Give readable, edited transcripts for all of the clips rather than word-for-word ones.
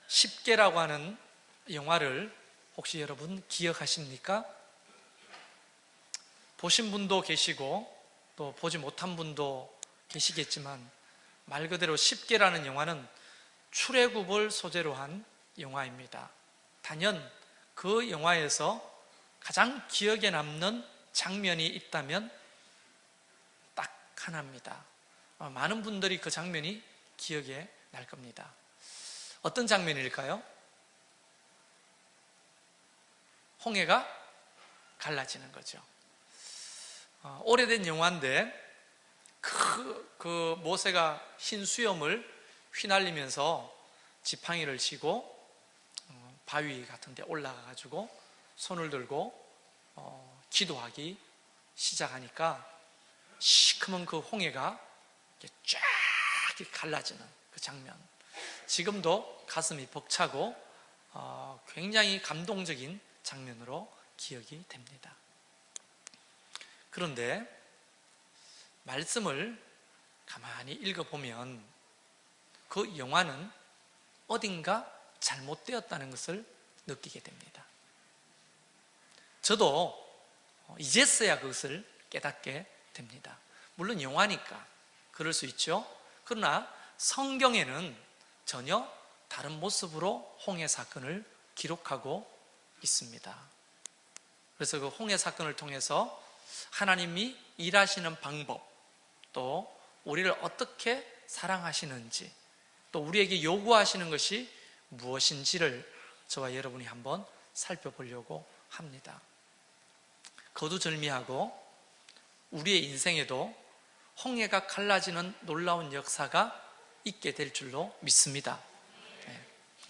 십계라고 하는 영화를 혹시 여러분 기억하십니까? 보신 분도 계시고 또 보지 못한 분도 계시겠지만 말 그대로 십계라는 영화는 출애굽을 소재로 한 영화입니다. 단연 그 영화에서 가장 기억에 남는 장면이 있다면 딱 하나입니다. 많은 분들이 그 장면이 기억에 날 겁니다. 어떤 장면일까요? 홍해가 갈라지는 거죠. 오래된 영화인데 그 모세가 흰 수염을 휘날리면서 지팡이를 쥐고 바위 같은 데 올라가가지고 손을 들고 기도하기 시작하니까 시커먼 그 홍해가 쫙 갈라지는 그 장면, 지금도 가슴이 벅차고 굉장히 감동적인 장면으로 기억이 됩니다. 그런데 말씀을 가만히 읽어보면 그 영화는 어딘가 잘못되었다는 것을 느끼게 됩니다. 저도 이제서야 그것을 깨닫게 됩니다. 물론 영화니까 그럴 수 있죠. 그러나 성경에는 전혀 다른 모습으로 홍해 사건을 기록하고 있습니다. 그래서 그 홍해 사건을 통해서 하나님이 일하시는 방법, 또 우리를 어떻게 사랑하시는지, 또 우리에게 요구하시는 것이 무엇인지를 저와 여러분이 한번 살펴보려고 합니다. 거두절미하고 우리의 인생에도 홍해가 갈라지는 놀라운 역사가 있게 될 줄로 믿습니다.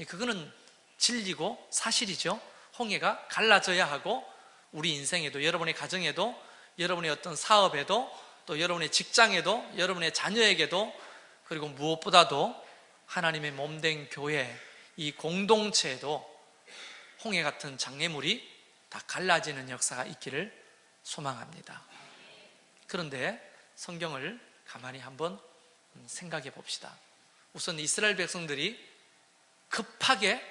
그거는 진리고 사실이죠. 홍해가 갈라져야 하고 우리 인생에도, 여러분의 가정에도, 여러분의 어떤 사업에도, 또 여러분의 직장에도, 여러분의 자녀에게도, 그리고 무엇보다도 하나님의 몸된 교회, 이 공동체에도 홍해 같은 장애물이 다 갈라지는 역사가 있기를 소망합니다. 그런데 성경을 가만히 한번 생각해 봅시다. 우선 이스라엘 백성들이 급하게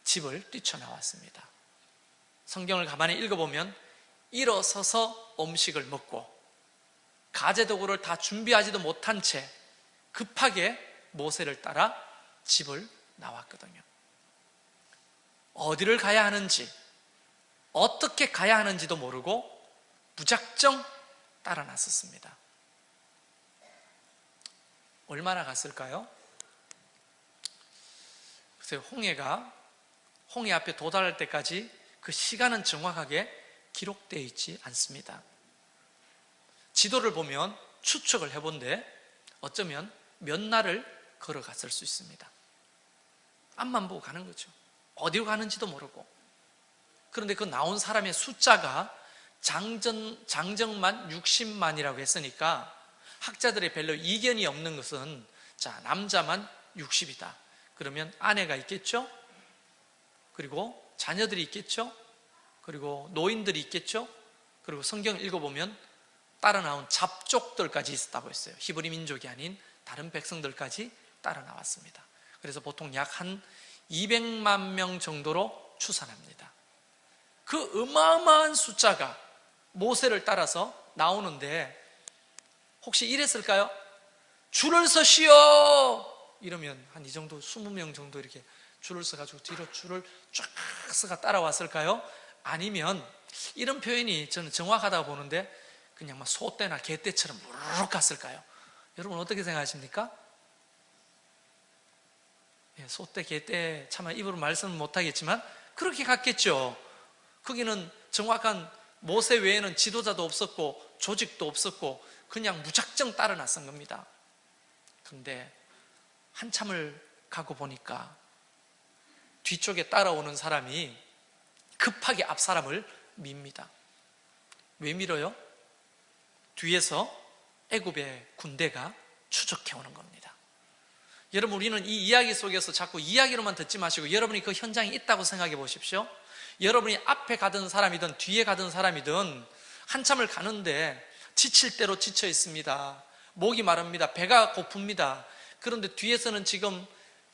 집을 뛰쳐나왔습니다. 성경을 가만히 읽어보면 일어서서 음식을 먹고 가재도구를 다 준비하지도 못한 채 급하게 모세를 따라 집을 나왔거든요. 어디를 가야 하는지, 어떻게 가야 하는지도 모르고 무작정 따라 나섰습니다. 얼마나 갔을까요? 글쎄요, 홍해 앞에 도달할 때까지 그 시간은 정확하게 기록되어 있지 않습니다. 지도를 보면 추측을 해본데 어쩌면 몇 날을 걸어갔을 수 있습니다. 앞만 보고 가는 거죠. 어디로 가는지도 모르고. 그런데 그 나온 사람의 숫자가 장정만 60만이라고 했으니까 학자들의 별로 이견이 없는 것은, 자, 남자만 60이다. 그러면 아내가 있겠죠? 그리고 자녀들이 있겠죠? 그리고 노인들이 있겠죠? 그리고 성경을 읽어보면 따라 나온 잡족들까지 있었다고 했어요. 히브리 민족이 아닌 다른 백성들까지 따라 나왔습니다. 그래서 보통 약 한 200만 명 정도로 추산합니다. 그 어마어마한 숫자가 모세를 따라서 나오는데 혹시 이랬을까요? 줄을 서시오! 이러면 한 이 정도, 20명 정도 이렇게 줄을 서가지고 뒤로 줄을 쫙 서가 따라왔을까요? 아니면 이런 표현이 저는 정확하다고 보는데 그냥 막 소떼나 개떼처럼 무르륵 갔을까요? 여러분 어떻게 생각하십니까? 소떼, 개떼 차마 입으로 말씀은 못하겠지만 그렇게 갔겠죠. 거기는 정확한 모세 외에는 지도자도 없었고 조직도 없었고 그냥 무작정 따라 나선 겁니다. 그런데 한참을 가고 보니까 뒤쪽에 따라오는 사람이 급하게 앞 사람을 밉니다. 왜 밀어요? 뒤에서 애굽의 군대가 추적해 오는 겁니다. 여러분, 우리는 이 이야기 속에서 자꾸 이야기로만 듣지 마시고 여러분이 그 현장에 있다고 생각해 보십시오. 여러분이 앞에 가던 사람이든 뒤에 가던 사람이든 한참을 가는데 지칠 대로 지쳐 있습니다. 목이 마릅니다. 배가 고픕니다. 그런데 뒤에서는 지금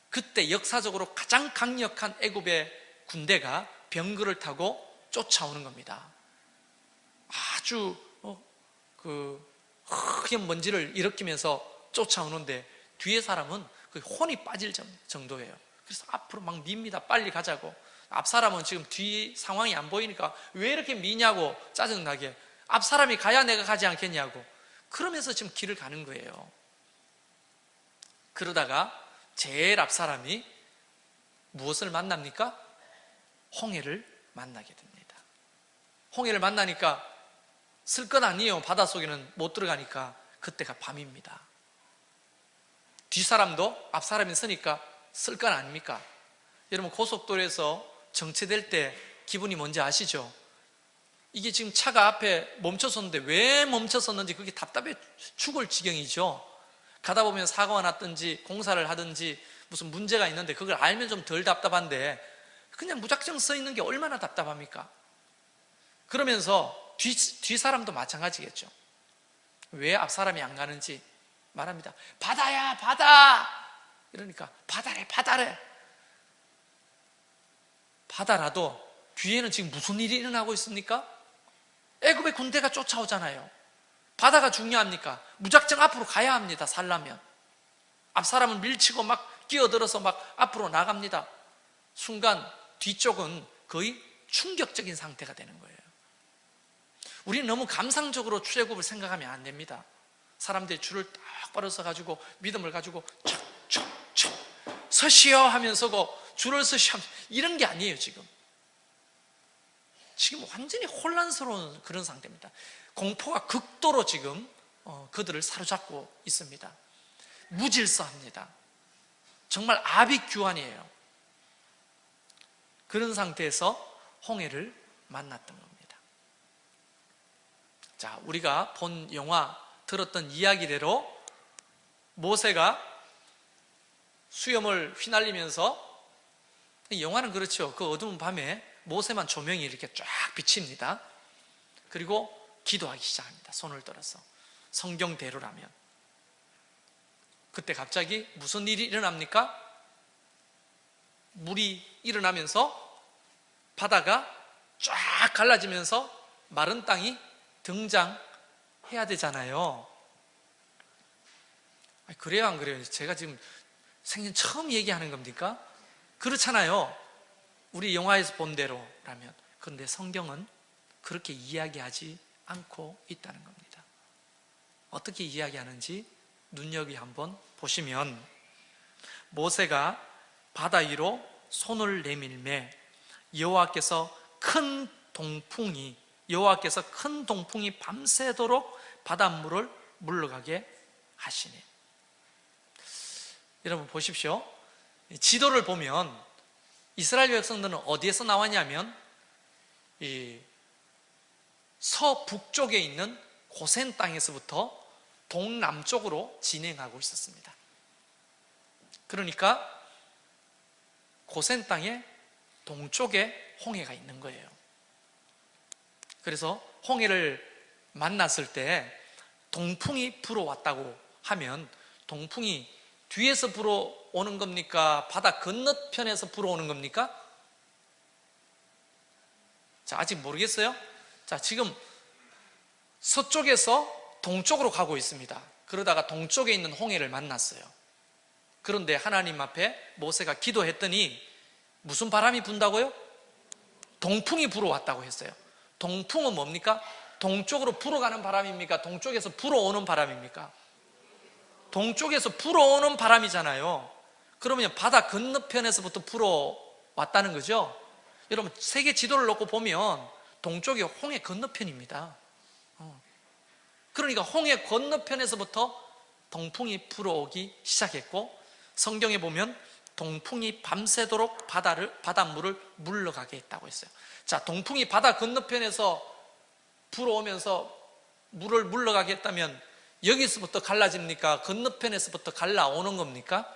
그때 역사적으로 가장 강력한 애굽의 군대가 병거를 타고 쫓아오는 겁니다. 아주 흑연 먼지를 일으키면서 쫓아오는데 뒤에 사람은 혼이 빠질 정도예요. 그래서 앞으로 막 밉니다. 빨리 가자고. 앞 사람은 지금 뒤 상황이 안 보이니까 왜 이렇게 미냐고 짜증나게, 앞 사람이 가야 내가 가지 않겠냐고, 그러면서 지금 길을 가는 거예요. 그러다가 제일 앞 사람이 무엇을 만납니까? 홍해를 만나게 됩니다. 홍해를 만나니까 쓸 건 아니에요. 바닷속에는 못 들어가니까. 그때가 밤입니다. 뒷사람도 앞사람이 서니까 쓸 건 아닙니까? 여러분, 고속도로에서 정체될 때 기분이 뭔지 아시죠? 이게 지금 차가 앞에 멈춰섰는데 왜 멈춰섰는지 그게 답답해 죽을 지경이죠. 가다 보면 사고가 났든지 공사를 하든지 무슨 문제가 있는데 그걸 알면 좀 덜 답답한데 그냥 무작정 서 있는 게 얼마나 답답합니까? 그러면서 뒤 사람도 마찬가지겠죠. 왜 앞 사람이 안 가는지 말합니다. 바다야, 바다! 이러니까 바다래, 바다래. 바다라도 뒤에는 지금 무슨 일이 일어나고 있습니까? 애굽의 군대가 쫓아오잖아요. 바다가 중요합니까? 무작정 앞으로 가야 합니다. 살려면. 앞 사람은 밀치고 막 끼어들어서 막 앞으로 나갑니다. 순간 뒤쪽은 거의 충격적인 상태가 되는 거예요. 우리는 너무 감상적으로 출애굽을 생각하면 안 됩니다. 사람들이 줄을 딱 벌어서 가지고 믿음을 가지고 촥촥촥 서시오 하면서고 줄을 서시오 하면서 이런 게 아니에요. 지금 완전히 혼란스러운 그런 상태입니다. 공포가 극도로 지금 그들을 사로잡고 있습니다. 무질서합니다. 정말 아비규환이에요. 그런 상태에서 홍해를 만났던 겁니다. 자, 우리가 본 영화, 들었던 이야기대로 모세가 수염을 휘날리면서, 영화는 그렇죠. 그 어두운 밤에 모세만 조명이 이렇게 쫙 비칩니다. 그리고 기도하기 시작합니다. 손을 들어서. 성경대로라면. 그때 갑자기 무슨 일이 일어납니까? 물이 일어나면서 바다가 쫙 갈라지면서 마른 땅이 등장해야 되잖아요. 그래요, 안 그래요? 제가 지금 생전 처음 얘기하는 겁니까? 그렇잖아요. 우리 영화에서 본 대로라면. 그런데 성경은 그렇게 이야기하지 않고 있다는 겁니다. 어떻게 이야기하는지 눈여겨 한번 보시면, 모세가 바다 위로 손을 내밀매 여호와께서 큰 동풍이 밤새도록 바닷물을 물러가게 하시네. 여러분 보십시오. 지도를 보면 이스라엘 백성들은 어디에서 나왔냐면 이 서북쪽에 있는 고센 땅에서부터 동남쪽으로 진행하고 있었습니다. 그러니까 고센 땅의 동쪽에 홍해가 있는 거예요. 그래서 홍해를 만났을 때 동풍이 불어왔다고 하면 동풍이 뒤에서 불어오는 겁니까? 바다 건너편에서 불어오는 겁니까? 자, 아직 모르겠어요? 자, 지금 서쪽에서 동쪽으로 가고 있습니다. 그러다가 동쪽에 있는 홍해를 만났어요. 그런데 하나님 앞에 모세가 기도했더니 무슨 바람이 분다고요? 동풍이 불어왔다고 했어요. 동풍은 뭡니까? 동쪽으로 불어가는 바람입니까? 동쪽에서 불어오는 바람입니까? 동쪽에서 불어오는 바람이잖아요. 그러면 바다 건너편에서부터 불어왔다는 거죠. 여러분, 세계 지도를 놓고 보면 동쪽이 홍해 건너편입니다. 그러니까 홍해 건너편에서부터 동풍이 불어오기 시작했고, 성경에 보면 동풍이 밤새도록 바닷물을 물러가게 했다고 했어요. 자, 동풍이 바다 건너편에서 불어오면서 물을 물러가게 했다면 여기서부터 갈라집니까? 건너편에서부터 갈라오는 겁니까?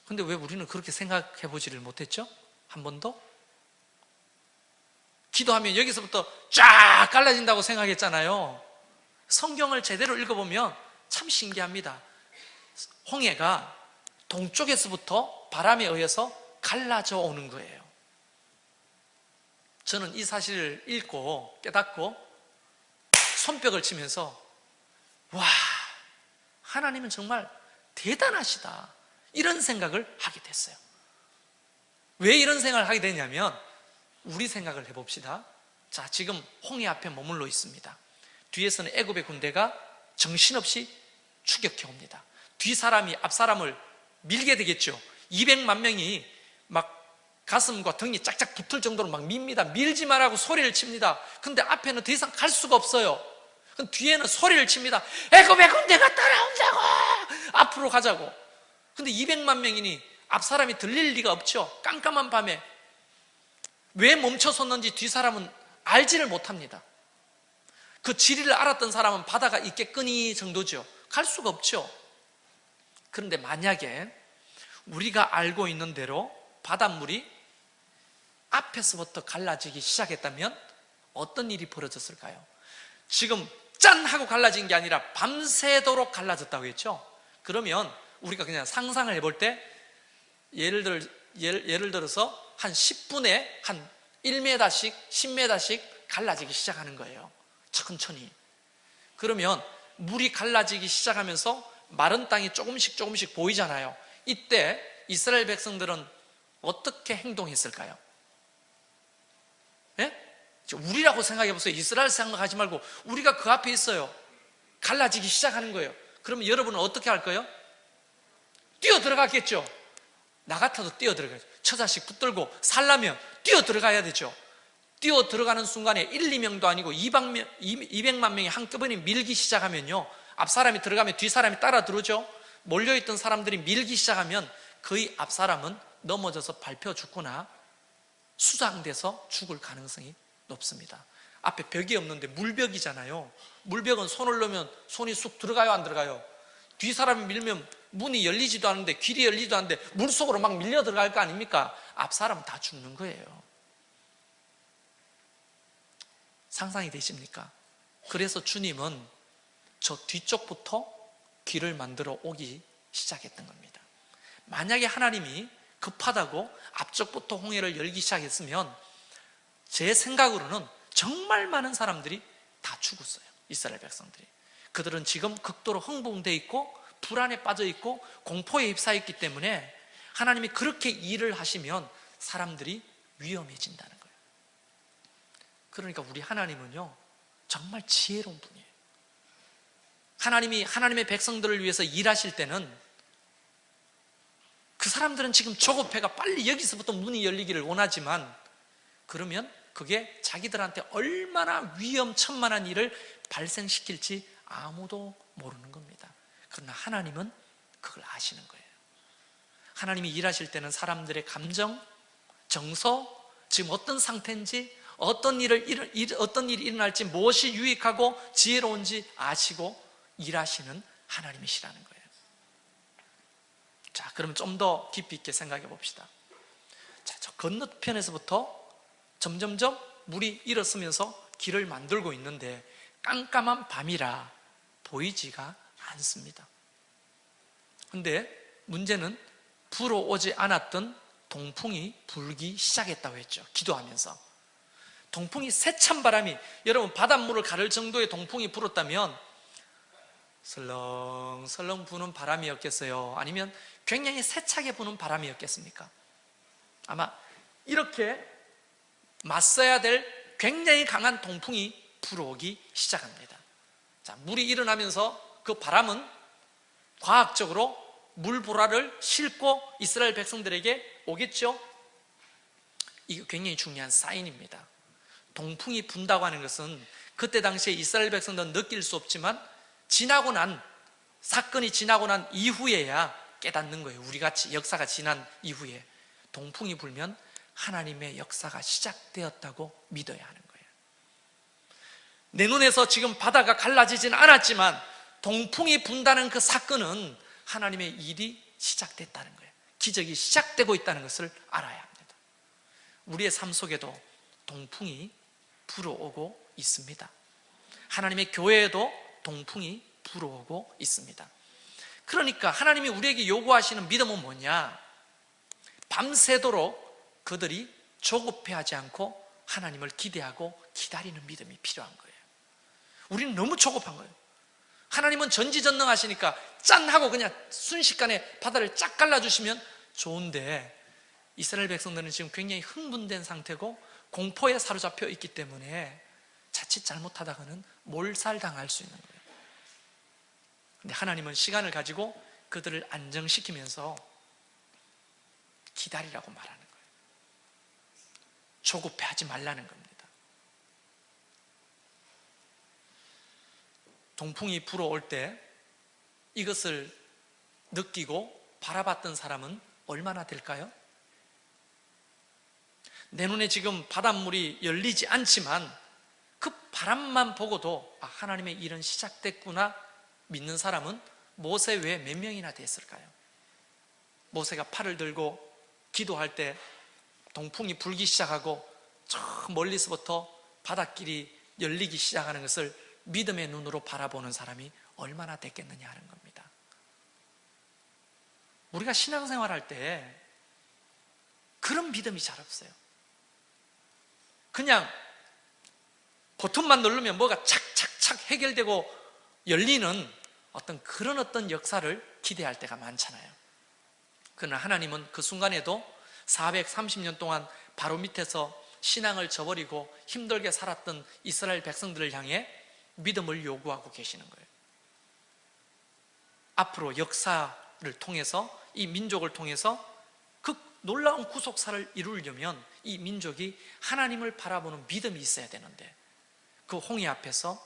근데 왜 우리는 그렇게 생각해 보지를 못했죠? 한 번도? 기도하면 여기서부터 쫙 갈라진다고 생각했잖아요. 성경을 제대로 읽어보면 참 신기합니다. 홍해가 동쪽에서부터 바람에 의해서 갈라져 오는 거예요. 저는 이 사실을 읽고 깨닫고 손뼉을 치면서 와, 하나님은 정말 대단하시다, 이런 생각을 하게 됐어요. 왜 이런 생각을 하게 되냐면 우리 생각을 해봅시다. 자, 지금 홍해 앞에 머물러 있습니다. 뒤에서는 애굽의 군대가 정신없이 추격해 옵니다. 뒤 사람이 앞 사람을 밀게 되겠죠. 200만 명이 막 가슴과 등이 짝짝 붙을 정도로 막 밉니다. 밀지 말라고 소리를 칩니다. 근데 앞에는 더 이상 갈 수가 없어요. 그럼 뒤에는 소리를 칩니다. 애굽의 군대가 따라온다고, 앞으로 가자고. 근데 200만 명이니 앞 사람이 들릴 리가 없죠. 깜깜한 밤에. 왜 멈춰섰는지 뒤 사람은 알지를 못합니다. 그 지리를 알았던 사람은 바다가 있겠거니 정도죠. 갈 수가 없죠. 그런데 만약에 우리가 알고 있는 대로 바닷물이 앞에서부터 갈라지기 시작했다면 어떤 일이 벌어졌을까요? 지금 짠 하고 갈라진 게 아니라 밤새도록 갈라졌다고 했죠. 그러면 우리가 그냥 상상을 해볼 때 예를 들어서 한 10분에 한 1m씩 10m씩 갈라지기 시작하는 거예요. 천천히. 그러면 물이 갈라지기 시작하면서 마른 땅이 조금씩 보이잖아요. 이때 이스라엘 백성들은 어떻게 행동했을까요? 예? 우리라고 생각해 보세요. 이스라엘 생각하지 말고 우리가 그 앞에 있어요. 갈라지기 시작하는 거예요. 그러면 여러분은 어떻게 할 거예요? 뛰어 들어갔겠죠. 나 같아도 뛰어 들어가죠. 처자식 붙들고 살려면 뛰어 들어가야 되죠. 뛰어 들어가는 순간에 1, 2명도 아니고 200만 명이 한꺼번에 밀기 시작하면요, 앞 사람이 들어가면 뒤 사람이 따라 들어오죠. 몰려있던 사람들이 밀기 시작하면 거의 앞 사람은 넘어져서 밟혀 죽거나 수장돼서 죽을 가능성이 높습니다. 앞에 벽이 없는데 물벽이잖아요. 물벽은 손을 넣으면 손이 쑥 들어가요, 안 들어가요? 뒤 사람이 밀면 문이 열리지도 않는데, 길이 열리지도 않는데 물속으로 막 밀려 들어갈 거 아닙니까? 앞 사람은 다 죽는 거예요. 상상이 되십니까? 그래서 주님은 저 뒤쪽부터 길을 만들어 오기 시작했던 겁니다. 만약에 하나님이 급하다고 앞쪽부터 홍해를 열기 시작했으면 제 생각으로는 정말 많은 사람들이 다 죽었어요. 이스라엘 백성들이. 그들은 지금 극도로 흥분되어 있고 불안에 빠져 있고 공포에 휩싸였기 때문에 하나님이 그렇게 일을 하시면 사람들이 위험해진다는 거예요. 그러니까 우리 하나님은요, 정말 지혜로운 분이에요. 하나님이 하나님의 백성들을 위해서 일하실 때는 그 사람들은 지금 조급해가 빨리 여기서부터 문이 열리기를 원하지만, 그러면 그게 자기들한테 얼마나 위험천만한 일을 발생시킬지 아무도 모르는 겁니다. 그러나 하나님은 그걸 아시는 거예요. 하나님이 일하실 때는 사람들의 감정, 정서, 지금 어떤 상태인지, 어떤 일이 일어날지, 무엇이 유익하고 지혜로운지 아시고 일하시는 하나님이시라는 거예요. 자, 그럼 좀 더 깊이 있게 생각해 봅시다. 자, 저 건너편에서부터 점점점 물이 일어서면서 길을 만들고 있는데 깜깜한 밤이라 보이지가 않습니다. 근데 문제는 불어오지 않았던 동풍이 불기 시작했다고 했죠. 기도하면서. 동풍이 세찬 바람이, 여러분 바닷물을 가를 정도의 동풍이 불었다면 설렁설렁 부는 바람이었겠어요? 아니면 굉장히 세차게 부는 바람이었겠습니까? 아마 이렇게 맞서야 될 굉장히 강한 동풍이 불어오기 시작합니다. 자, 물이 일어나면서 그 바람은 과학적으로 물보라를 싣고 이스라엘 백성들에게 오겠죠? 이게 굉장히 중요한 사인입니다. 동풍이 분다고 하는 것은 그때 당시에 이스라엘 백성들은 느낄 수 없지만 사건이 지나고 난 이후에야 깨닫는 거예요. 우리같이 역사가 지난 이후에 동풍이 불면 하나님의 역사가 시작되었다고 믿어야 하는 거예요. 내 눈에서 지금 바다가 갈라지진 않았지만 동풍이 분다는 그 사건은 하나님의 일이 시작됐다는 거예요. 기적이 시작되고 있다는 것을 알아야 합니다. 우리의 삶 속에도 동풍이 불어오고 있습니다. 하나님의 교회에도 동풍이 불어오고 있습니다. 그러니까 하나님이 우리에게 요구하시는 믿음은 뭐냐? 밤새도록 그들이 조급해하지 않고 하나님을 기대하고 기다리는 믿음이 필요한 거예요. 우리는 너무 조급한 거예요. 하나님은 전지전능하시니까 짠 하고 그냥 순식간에 바다를 쫙 갈라주시면 좋은데, 이스라엘 백성들은 지금 굉장히 흥분된 상태고 공포에 사로잡혀 있기 때문에 자칫 잘못하다가는 몰살당할 수 있는 거예요. 근데 하나님은 시간을 가지고 그들을 안정시키면서 기다리라고 말하는 거예요. 조급해하지 말라는 겁니다. 동풍이 불어올 때 이것을 느끼고 바라봤던 사람은 얼마나 될까요? 내 눈에 지금 바닷물이 열리지 않지만 그 바람만 보고도 하나님의 일은 시작됐구나 믿는 사람은 모세 외에 몇 명이나 됐을까요? 모세가 팔을 들고 기도할 때 동풍이 불기 시작하고 저 멀리서부터 바닷길이 열리기 시작하는 것을 믿음의 눈으로 바라보는 사람이 얼마나 됐겠느냐 하는 겁니다. 우리가 신앙생활할 때 그런 믿음이 잘 없어요. 그냥 버튼만 누르면 뭐가 착착착 해결되고 열리는 그런 역사를 기대할 때가 많잖아요. 그러나 하나님은 그 순간에도 430년 동안 바로 밑에서 신앙을 저버리고 힘들게 살았던 이스라엘 백성들을 향해 믿음을 요구하고 계시는 거예요. 앞으로 역사를 통해서, 이 민족을 통해서 그 놀라운 구속사를 이루려면 이 민족이 하나님을 바라보는 믿음이 있어야 되는데, 그 홍해 앞에서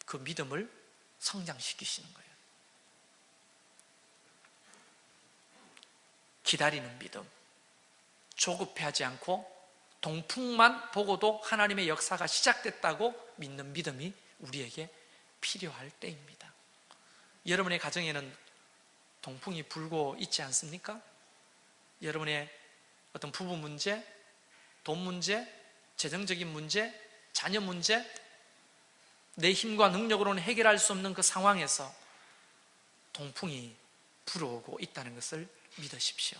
그 믿음을 성장시키시는 거예요. 기다리는 믿음, 조급해하지 않고 동풍만 보고도 하나님의 역사가 시작됐다고 믿는 믿음이 우리에게 필요할 때입니다. 여러분의 가정에는 동풍이 불고 있지 않습니까? 여러분의 어떤 부부 문제, 돈 문제, 재정적인 문제, 자녀 문제, 내 힘과 능력으로는 해결할 수 없는 그 상황에서 동풍이 불어오고 있다는 것을 믿으십시오.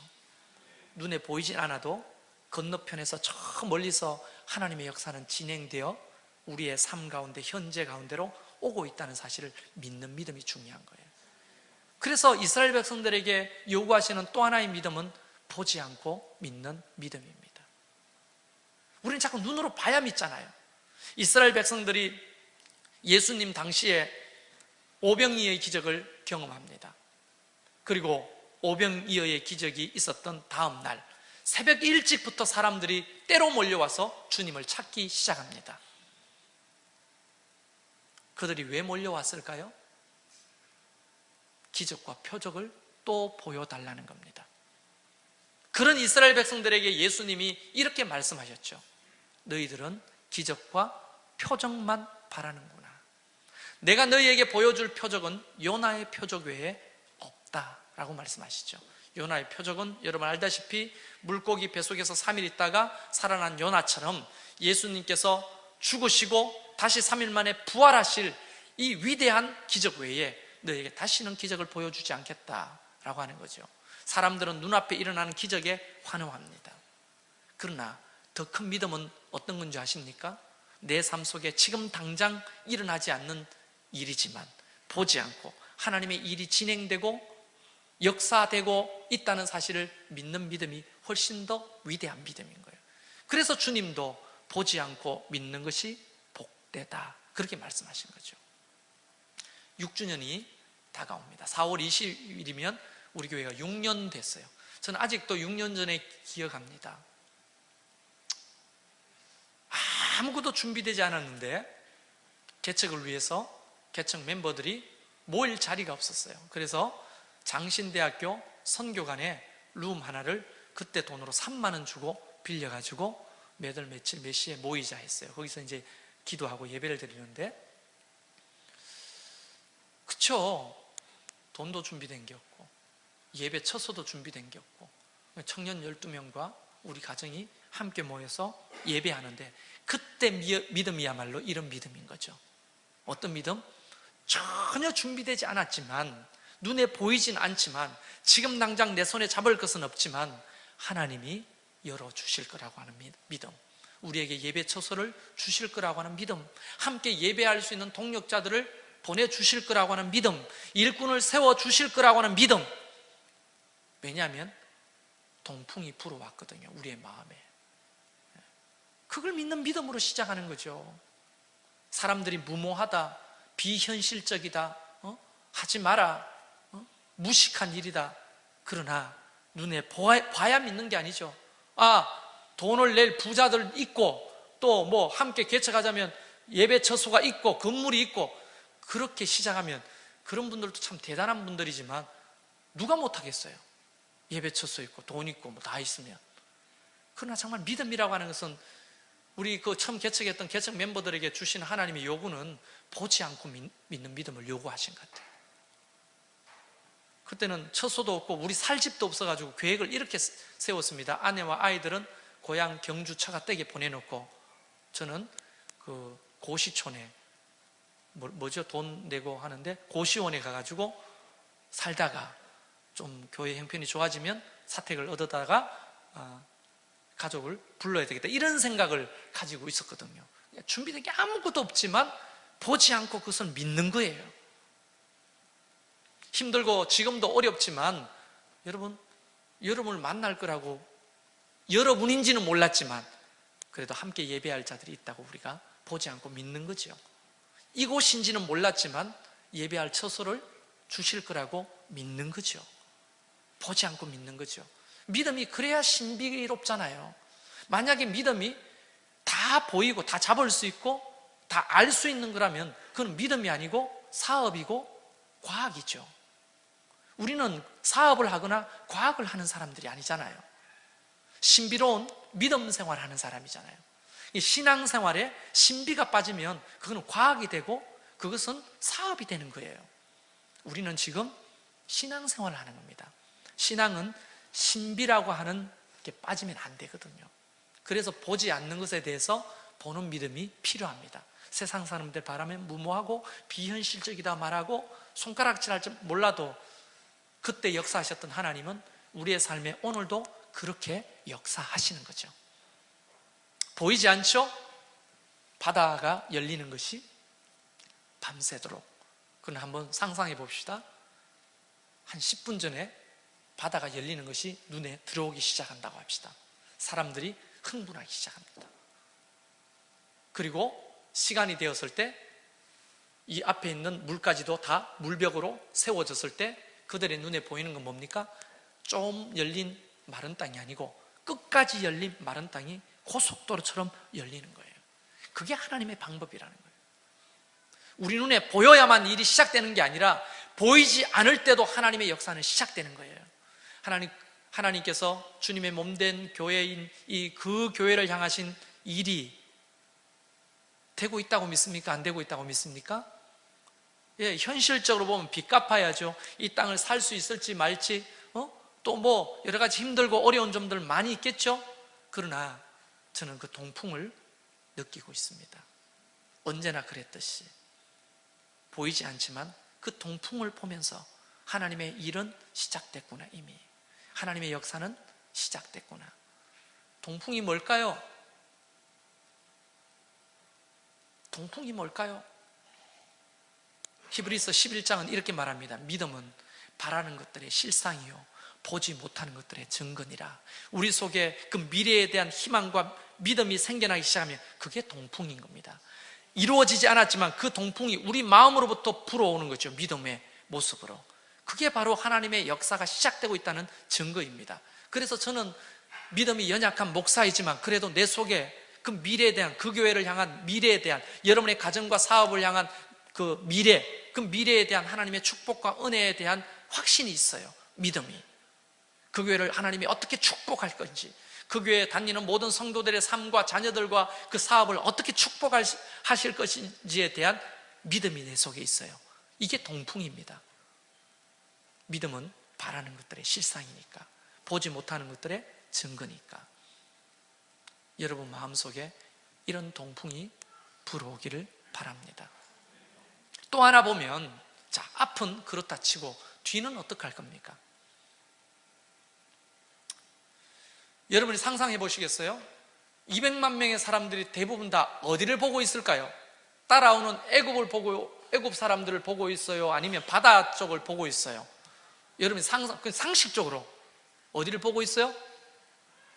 눈에 보이진 않아도 건너편에서 저 멀리서 하나님의 역사는 진행되어 우리의 삶 가운데, 현재 가운데로 오고 있다는 사실을 믿는 믿음이 중요한 거예요. 그래서 이스라엘 백성들에게 요구하시는 또 하나의 믿음은 보지 않고 믿는 믿음입니다. 우리는 자꾸 눈으로 봐야 믿잖아요. 이스라엘 백성들이 예수님 당시에 오병이어의 기적을 경험합니다. 그리고 오병이어의 기적이 있었던 다음 날 새벽 일찍부터 사람들이 때로 몰려와서 주님을 찾기 시작합니다. 그들이 왜 몰려왔을까요? 기적과 표적을 또 보여달라는 겁니다. 그런 이스라엘 백성들에게 예수님이 이렇게 말씀하셨죠. 너희들은 기적과 표적만 바라는구나. 내가 너희에게 보여줄 표적은 요나의 표적 외에 없다라고 말씀하시죠. 요나의 표적은 여러분 알다시피 물고기 뱃속에서 3일 있다가 살아난 요나처럼 예수님께서 죽으시고 다시 3일 만에 부활하실 이 위대한 기적 외에 너에게 다시는 기적을 보여주지 않겠다라고 하는 거죠. 사람들은 눈앞에 일어나는 기적에 환호합니다. 그러나 더 큰 믿음은 어떤 건지 아십니까? 내 삶 속에 지금 당장 일어나지 않는 일이지만 보지 않고 하나님의 일이 진행되고 역사되고 있다는 사실을 믿는 믿음이 훨씬 더 위대한 믿음인 거예요. 그래서 주님도 보지 않고 믿는 것이 복되다, 그렇게 말씀하신 거죠. 6주년이 다가옵니다. 4월 20일이면 우리 교회가 6년 됐어요. 저는 아직도 6년 전에 기억합니다. 아무것도 준비되지 않았는데 개척을 위해서 개척 멤버들이 모일 자리가 없었어요. 그래서 장신대학교 선교관에 룸 하나를 그때 돈으로 3만 원 주고 빌려가지고 몇 월 며칠 몇 시에 모이자 했어요. 거기서 이제 기도하고 예배를 드리는데, 그쵸? 돈도 준비된 게 없고 예배 처소도 준비된 게 없고 청년 12명과 우리 가정이 함께 모여서 예배하는데, 그때 믿음이야말로 이런 믿음인 거죠. 어떤 믿음? 전혀 준비되지 않았지만 눈에 보이진 않지만, 지금 당장 내 손에 잡을 것은 없지만 하나님이 열어주실 거라고 하는 믿음, 우리에게 예배 처소를 주실 거라고 하는 믿음, 함께 예배할 수 있는 동력자들을 보내주실 거라고 하는 믿음, 일꾼을 세워주실 거라고 하는 믿음. 왜냐하면 동풍이 불어왔거든요, 우리의 마음에. 그걸 믿는 믿음으로 시작하는 거죠. 사람들이 무모하다, 비현실적이다, 하지 마라, 무식한 일이다. 그러나 눈에 봐야 믿는 게 아니죠. 돈을 낼 부자들 있고, 또 뭐 함께 개척하자면 예배 처소가 있고 건물이 있고, 그렇게 시작하면 그런 분들도 참 대단한 분들이지만 누가 못하겠어요? 예배 처소 있고 돈 있고 뭐 다 있으면. 그러나 정말 믿음이라고 하는 것은 우리 그 처음 개척했던 개척 멤버들에게 주신 하나님의 요구는 보지 않고 믿는 믿음을 요구하신 것 같아요. 그때는 처소도 없고 우리 살 집도 없어가지고 계획을 이렇게 세웠습니다. 아내와 아이들은 고향 경주 처가댁에 보내놓고, 저는 그 고시촌에 돈 내고 하는데 고시원에 가가지고 살다가 좀 교회 형편이 좋아지면 사택을 얻어다가 가족을 불러야 되겠다, 이런 생각을 가지고 있었거든요. 준비된 게 아무것도 없지만 보지 않고 그것을 믿는 거예요. 힘들고 지금도 어렵지만 여러분을 만날 거라고, 여러분인지는 몰랐지만 그래도 함께 예배할 자들이 있다고 우리가 보지 않고 믿는 거죠. 이곳인지는 몰랐지만 예배할 처소를 주실 거라고 믿는 거죠. 보지 않고 믿는 거죠. 믿음이 그래야 신비롭잖아요. 만약에 믿음이 다 보이고 다 잡을 수 있고 다 알 수 있는 거라면 그건 믿음이 아니고 사업이고 과학이죠. 우리는 사업을 하거나 과학을 하는 사람들이 아니잖아요. 신비로운 믿음 생활을 하는 사람이잖아요. 이 신앙생활에 신비가 빠지면 그건 과학이 되고 그것은 사업이 되는 거예요. 우리는 지금 신앙생활을 하는 겁니다. 신앙은 신비라고 하는 게 빠지면 안 되거든요. 그래서 보지 않는 것에 대해서 보는 믿음이 필요합니다. 세상 사람들 바라면 무모하고 비현실적이다 말하고 손가락질할 줄 몰라도 그때 역사하셨던 하나님은 우리의 삶에 오늘도 그렇게 역사하시는 거죠. 보이지 않죠? 바다가 열리는 것이 밤새도록. 그건 한번 상상해 봅시다. 한 10분 전에 바다가 열리는 것이 눈에 들어오기 시작한다고 합시다. 사람들이 흥분하기 시작합니다. 그리고 시간이 되었을 때 이 앞에 있는 물까지도 다 물벽으로 세워졌을 때 그들의 눈에 보이는 건 뭡니까? 좀 열린 마른 땅이 아니고 끝까지 열린 마른 땅이 고속도로처럼 열리는 거예요. 그게 하나님의 방법이라는 거예요. 우리 눈에 보여야만 일이 시작되는 게 아니라 보이지 않을 때도 하나님의 역사는 시작되는 거예요. 하나님께서 주님의 몸된 교회인 그 교회를 향하신 일이 되고 있다고 믿습니까? 안 되고 있다고 믿습니까? 예, 현실적으로 보면 빚 갚아야죠. 이 땅을 살 수 있을지 말지, 또 뭐 여러 가지 힘들고 어려운 점들 많이 있겠죠. 그러나 저는 그 동풍을 느끼고 있습니다. 언제나 그랬듯이 보이지 않지만 그 동풍을 보면서 하나님의 일은 시작됐구나. 이미 하나님의 역사는 시작됐구나. 동풍이 뭘까요? 동풍이 뭘까요? 히브리서 11장은 이렇게 말합니다. 믿음은 바라는 것들의 실상이요 보지 못하는 것들의 증거니라. 우리 속에 그 미래에 대한 희망과 믿음이 생겨나기 시작하면 그게 동풍인 겁니다. 이루어지지 않았지만 그 동풍이 우리 마음으로부터 불어오는 거죠. 믿음의 모습으로. 그게 바로 하나님의 역사가 시작되고 있다는 증거입니다. 그래서 저는 믿음이 연약한 목사이지만 그래도 내 속에 그 미래에 대한, 그 교회를 향한 미래에 대한, 여러분의 가정과 사업을 향한 그 미래에 대한 하나님의 축복과 은혜에 대한 확신이 있어요. 믿음이. 그 교회를 하나님이 어떻게 축복할 건지, 그 교회에 다니는 모든 성도들의 삶과 자녀들과 그 사업을 어떻게 축복하실 것인지에 대한 믿음이 내 속에 있어요. 이게 동풍입니다. 믿음은 바라는 것들의 실상이니까, 보지 못하는 것들의 증거니까. 여러분 마음속에 이런 동풍이 불어오기를 바랍니다. 또 하나 보면, 자, 앞은 그렇다 치고 뒤는 어떻게 할 겁니까? 여러분이 상상해 보시겠어요? 200만 명의 사람들이 대부분 다 어디를 보고 있을까요? 따라오는 애굽 사람들을 보고 있어요? 아니면 바다 쪽을 보고 있어요? 여러분이 상식적으로 어디를 보고 있어요?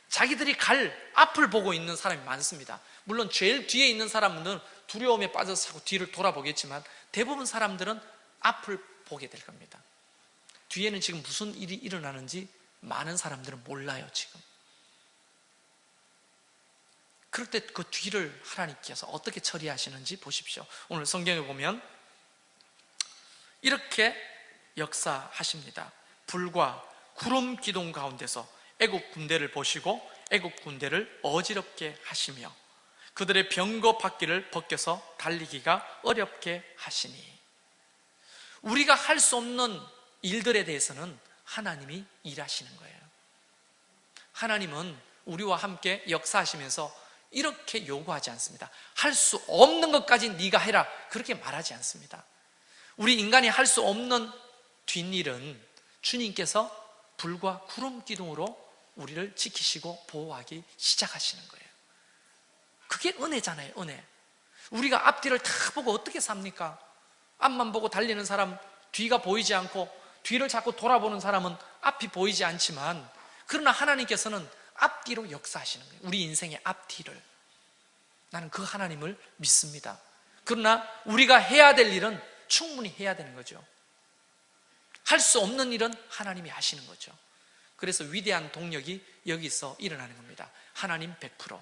자기들이 갈 앞을 보고 있는 사람이 많습니다. 물론 제일 뒤에 있는 사람은 두려움에 빠져서 자꾸 뒤를 돌아보겠지만 대부분 사람들은 앞을 보게 될 겁니다. 뒤에는 지금 무슨 일이 일어나는지 많은 사람들은 몰라요, 지금. 그럴 때 그 뒤를 하나님께서 어떻게 처리하시는지 보십시오. 오늘 성경에 보면 이렇게 역사하십니다. 불과 구름 기둥 가운데서 애국 군대를 보시고 애국 군대를 어지럽게 하시며 그들의 병거 바퀴를 벗겨서 달리기가 어렵게 하시니, 우리가 할 수 없는 일들에 대해서는 하나님이 일하시는 거예요. 하나님은 우리와 함께 역사하시면서 이렇게 요구하지 않습니다. 할 수 없는 것까지 네가 해라, 그렇게 말하지 않습니다. 우리 인간이 할 수 없는 뒷일은 주님께서 불과 구름 기둥으로 우리를 지키시고 보호하기 시작하시는 거예요. 그게 은혜잖아요, 은혜. 우리가 앞뒤를 다 보고 어떻게 삽니까? 앞만 보고 달리는 사람, 뒤가 보이지 않고 뒤를 자꾸 돌아보는 사람은 앞이 보이지 않지만, 그러나 하나님께서는 앞뒤로 역사하시는 거예요. 우리 인생의 앞뒤를. 나는 그 하나님을 믿습니다. 그러나 우리가 해야 될 일은 충분히 해야 되는 거죠. 할 수 없는 일은 하나님이 하시는 거죠. 그래서 위대한 동력이 여기서 일어나는 겁니다. 하나님 100%,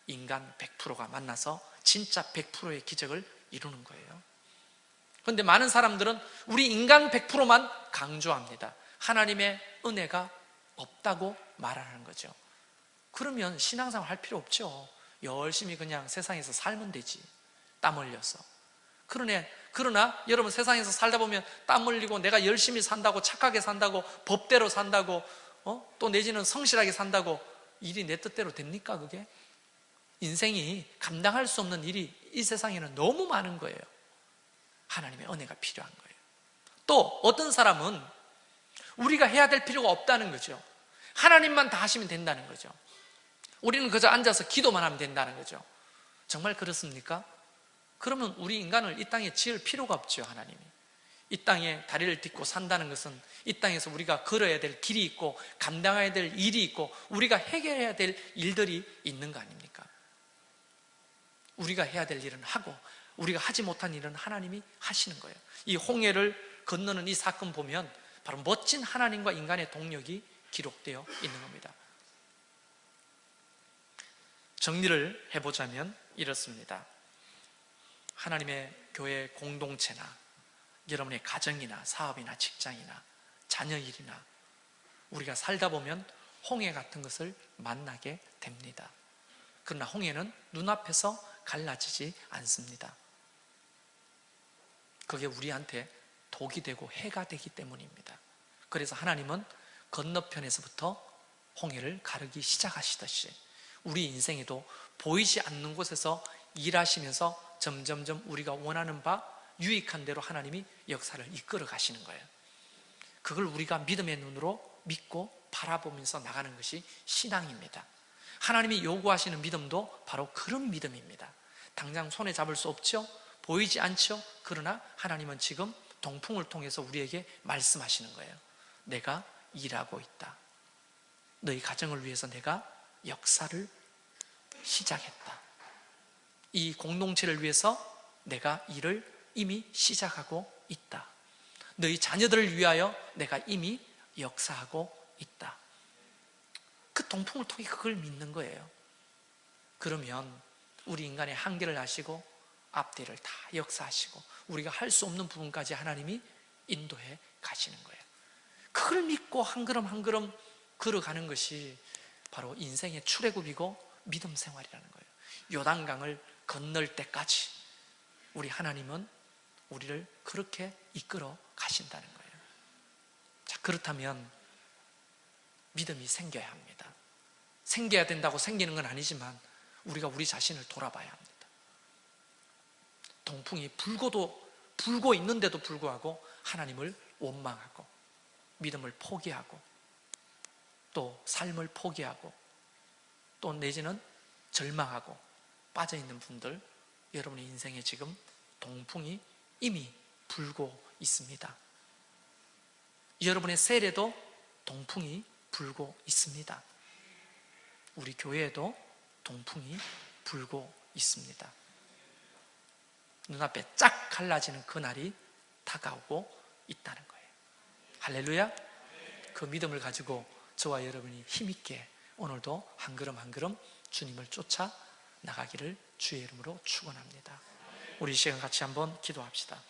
인간 100%가 만나서 진짜 100%의 기적을 이루는 거예요. 그런데 많은 사람들은 우리 인간 100%만 강조합니다. 하나님의 은혜가 없다고 말하는 거죠. 그러면 신앙생활 할 필요 없죠. 열심히 그냥 세상에서 살면 되지, 땀 흘려서. 그러나 여러분, 세상에서 살다 보면 땀 흘리고 내가 열심히 산다고, 착하게 산다고, 법대로 산다고, 또 내지는 성실하게 산다고 일이 내 뜻대로 됩니까? 그게? 인생이 감당할 수 없는 일이 이 세상에는 너무 많은 거예요. 하나님의 은혜가 필요한 거예요. 또 어떤 사람은 우리가 해야 될 필요가 없다는 거죠. 하나님만 다 하시면 된다는 거죠. 우리는 그저 앉아서 기도만 하면 된다는 거죠. 정말 그렇습니까? 그러면 우리 인간을 이 땅에 지을 필요가 없죠. 하나님이 이 땅에 다리를 딛고 산다는 것은 이 땅에서 우리가 걸어야 될 길이 있고 감당해야 될 일이 있고 우리가 해결해야 될 일들이 있는 거 아닙니까? 우리가 해야 될 일은 하고 우리가 하지 못한 일은 하나님이 하시는 거예요. 이 홍해를 건너는 이 사건 보면 바로 멋진 하나님과 인간의 동력이 기록되어 있는 겁니다. 정리를 해보자면 이렇습니다. 하나님의 교회 공동체나 여러분의 가정이나 사업이나 직장이나 자녀 일이나 우리가 살다 보면 홍해 같은 것을 만나게 됩니다. 그러나 홍해는 눈앞에서 갈라지지 않습니다. 그게 우리한테 독이 되고 해가 되기 때문입니다. 그래서 하나님은 건너편에서부터 홍해를 가르기 시작하시듯이 우리 인생에도 보이지 않는 곳에서 일하시면서 점점점 우리가 원하는 바 유익한 대로 하나님이 역사를 이끌어 가시는 거예요. 그걸 우리가 믿음의 눈으로 믿고 바라보면서 나가는 것이 신앙입니다. 하나님이 요구하시는 믿음도 바로 그런 믿음입니다. 당장 손에 잡을 수 없죠? 보이지 않죠? 그러나 하나님은 지금 동풍을 통해서 우리에게 말씀하시는 거예요. 내가 일하고 있다. 너희 가정을 위해서 내가 역사를 시작했다. 이 공동체를 위해서 내가 일을 이미 시작하고 있다. 너희 자녀들을 위하여 내가 이미 역사하고 있다. 그 동풍을 통해 그걸 믿는 거예요. 그러면 우리 인간의 한계를 아시고 앞뒤를 다 역사하시고 우리가 할 수 없는 부분까지 하나님이 인도해 가시는 거예요. 그걸 믿고 한 걸음 한 걸음 걸어가는 것이 바로 인생의 출애굽이고 믿음 생활이라는 거예요. 요단강을 건널 때까지 우리 하나님은 우리를 그렇게 이끌어 가신다는 거예요. 자, 그렇다면 믿음이 생겨야 합니다. 생겨야 된다고 생기는 건 아니지만 우리가 우리 자신을 돌아봐야 합니다. 동풍이 불고 있는데도 불구하고 하나님을 원망하고 믿음을 포기하고 또 삶을 포기하고 또 내지는 절망하고 빠져있는 분들, 여러분의 인생에 지금 동풍이 이미 불고 있습니다. 여러분의 세례도 동풍이 불고 있습니다. 우리 교회에도 동풍이 불고 있습니다. 눈앞에 쫙 갈라지는 그날이 다가오고 있다는 거예요. 할렐루야. 그 믿음을 가지고 저와 여러분이 힘있게 오늘도 한 걸음 한 걸음 주님을 쫓아 나가기를 주의 이름으로 축원합니다. 우리 이 시간 같이 한번 기도합시다.